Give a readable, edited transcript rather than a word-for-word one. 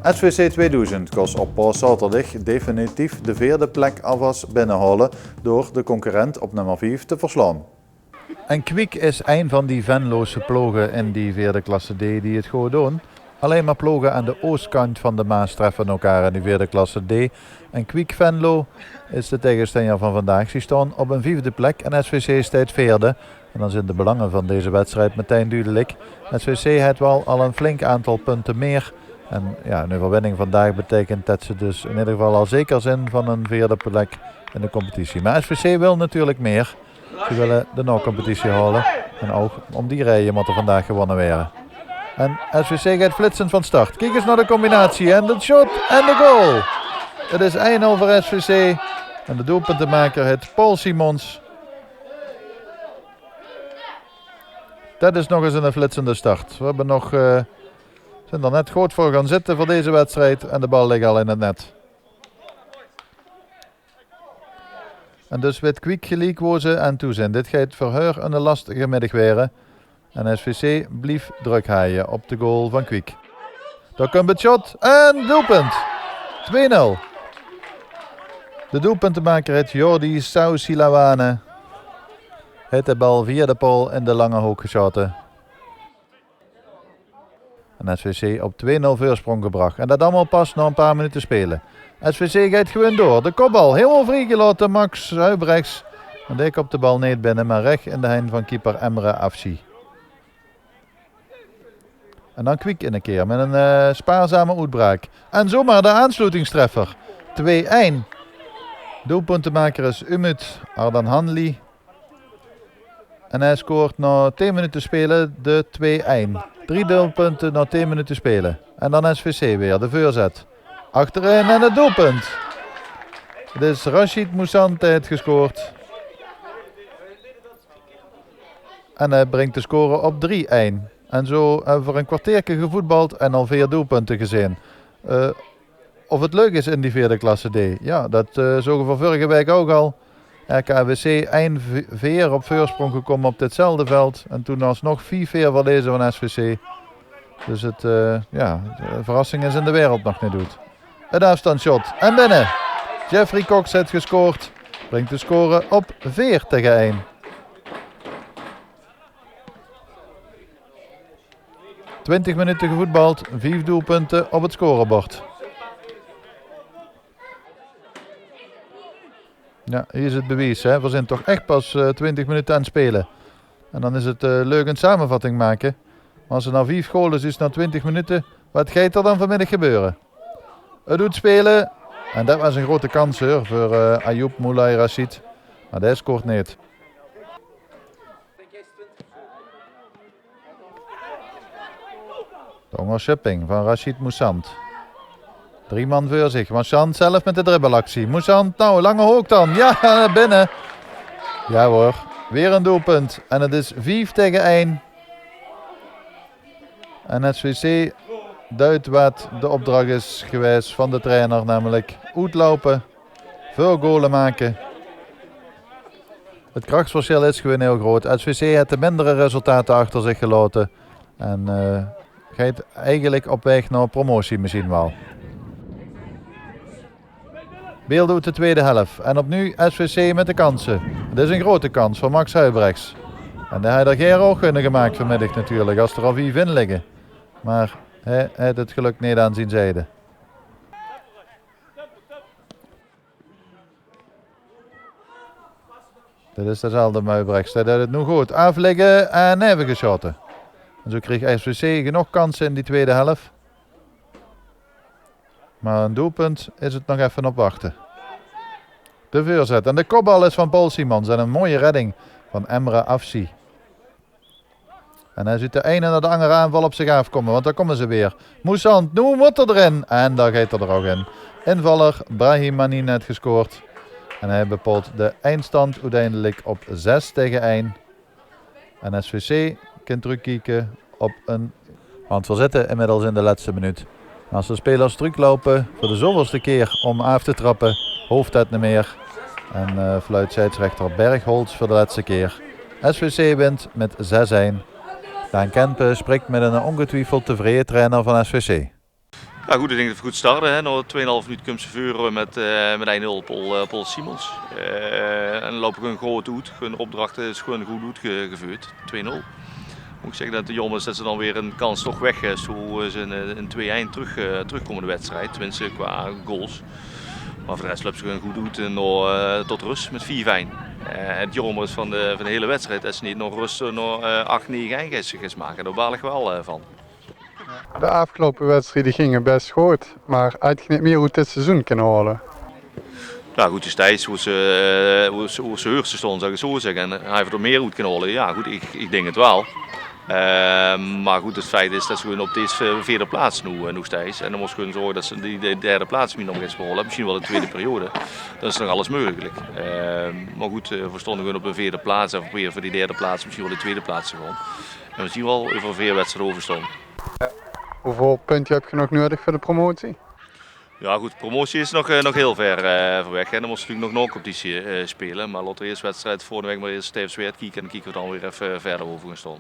SVC 2000 kost op Paas zaterdag definitief de vierde plek alvast binnenhalen door de concurrent op nummer 5 te verslaan. En Kwiek is een van die Venloze ploegen in die vierde klasse D die het goed doen. Alleen maar ploegen aan de oostkant van de Maas treffen elkaar in die vierde klasse D. En Kwiek Venlo is de tegenstander van vandaag. Ze staan op een 5e plek en SVC staat vierde. En dan zijn de belangen van deze wedstrijd meteen duidelijk. SVC heeft wel al een flink aantal punten meer. En ja, een overwinning vandaag betekent dat ze dus in ieder geval al zeker zijn van een vierde plek in de competitie. Maar SVC wil natuurlijk meer. Ze willen de na-competitie halen. En ook om die rijden moet er vandaag gewonnen worden. En SVC gaat flitsend van start. Kijk eens naar de combinatie en de shot en de goal. Het is 1-0 voor SVC. En de doelpuntenmaker heet Paul Simons. Dat is nog eens een flitsende start. We hebben nog, zijn er net goed voor gaan zitten voor deze wedstrijd. En de bal ligt al in het net. En dus werd Kwiek gelijk waar ze aan toe zijn. Dit gaat voor haar een lastige middag weer. En SVC blief druk haaien op de goal van Kwiek. Daar komt het shot en doelpunt. 2-0. De doelpuntenmaker heet Jordi Sausilawane. Heeft de bal via de paal in de lange hoek geschoten. En SVC op 2-0 voorsprong gebracht. En dat allemaal pas na een paar minuten spelen. SVC gaat gewoon door. De kopbal helemaal vrijgelaten. Max Huibrechts. En die komt de bal niet binnen, maar recht in de hand van keeper Emre Afsi. En dan Kwiek in een keer met een spaarzame uitbraak. En zomaar de aansluitingstreffer. 2-1. Doelpuntenmaker is Umut Ardan Hanli. En hij scoort na 10 minuten spelen de 2-1. 3 doelpunten na 10 minuten spelen. En dan SVC weer, de voorzet. Achterin en het doelpunt. Het is Rashid Moussant heeft gescoord. En hij brengt de score op 3-1. En zo hebben we voor een kwartiertje gevoetbald en al 4 doelpunten gezien. Of het leuk is in die vierde klasse D. Ja, dat zogen we vorige week ook al. RKWC 1-4 op voorsprong gekomen op ditzelfde veld. En toen alsnog 4-4 verlezen van SVC. Dus het, de verrassing is in de wereld nog niet doet. Het afstandsshot en binnen. Jeffrey Cox heeft gescoord. Brengt de score op 4-1. ...20 minuten gevoetbald, 5 doelpunten op het scorebord. Ja, hier is het bewijs. Hè. We zijn toch echt pas 20 minuten aan het spelen. En dan is het leuk een samenvatting maken. Maar als er nou 5 goals is na 20 minuten... wat gaat er dan vanmiddag gebeuren? Het doet spelen. En dat was een grote kans hoor, voor Ayoub Moulay Rashid. Maar hij scoort niet. De onderschepping van Rashid Moussant. 3 man voor zich. Moussant zelf met de dribbelactie. Moussant, nou, lange hoog dan. Ja, binnen. Ja hoor, weer een doelpunt. En het is 5-1. En SVC duidt wat de opdracht is geweest van de trainer. Namelijk uitlopen, veel goalen maken. Het krachtsverschil is gewoon heel groot. SVC heeft de mindere resultaten achter zich gelaten. En gaat eigenlijk op weg naar promotie misschien wel. Beeld doet de tweede helft. En opnieuw SVC met de kansen. Het is een grote kans voor Max Huibrechts. En hij had er geen oog kunnen gemaakt vanmiddag natuurlijk. Als er al 4 in liggen. Maar hij heeft het geluk niet aan zijn zijde. Dit is dezelfde Huibrechts. Hij deed het nu goed. Afleggen en even geschoten. En zo kreeg SVC genoeg kansen in die tweede helft. Maar een doelpunt is het nog even op wachten. De voorzet. En de kopbal is van Paul Simons. En een mooie redding van Emre Afsi. En hij ziet de ene naar de andere aanval op zich afkomen. Want daar komen ze weer. Moussant, nu moet er erin. En daar gaat er ook in. Invaller Brahim Mani net gescoord. En hij bepaalt de eindstand uiteindelijk op 6-1. En SVC kan terugkijken op een... Want we zitten inmiddels in de laatste minuut. Als de spelers teruglopen voor de zoveelste keer om af te trappen, hoeft dat niet meer. En fluit scheidsrechter Bergholz voor de laatste keer. SVC wint met 6-1. Daan Kempen spreekt met een ongetwijfeld tevreden trainer van SVC. Ja, goed, ik denk dat we goed starten. Hè. Na 2,5 minuten kunnen ze vuren met 1-0 Paul Simons. En dan lopen we een groot uit. Hun opdracht is gewoon goed uitgevoerd. 2-0. Moet ik zeggen dat de jongens dat ze dan weer een kans toch weg zo ze een 2-1 terugkomen de wedstrijd. Tenminste qua goals. Maar voor de rest lopen ze gewoon goed uit en tot rust met 4-1. Het jammer is van de hele wedstrijd dat ze niet nog rust nog 8-9 gaan maken. Daar baal ik wel van. De afgelopen wedstrijden gingen best goed, maar had je niet meer hoe dit seizoen kunnen halen? Nou goed, destijds hoe ze heurste stonden, zou ik zo zeggen. En hij heeft er meer uit kunnen halen. Ja goed, ik denk het wel. Maar goed, het feit is dat ze gewoon op deze vierde plaats nog steeds. En dan moest gewoon zorgen dat ze die derde plaats nog eens behouden. Misschien wel de tweede periode. Dan is nog alles mogelijk. Maar goed, we stonden gewoon op een vierde plaats. En proberen voor die derde plaats misschien wel de tweede plaats te gaan. En we zien wel over 4 wedstrijden overstaan. Hoeveel punten heb je nog nodig voor de promotie? Ja goed, promotie is nog heel ver weg. En dan moest natuurlijk nog een competitie spelen. Maar laten we eerst wedstrijd volgende week maar eerst Steven Zweert kijken. En dan kijken we dan weer even verder over gaan staan.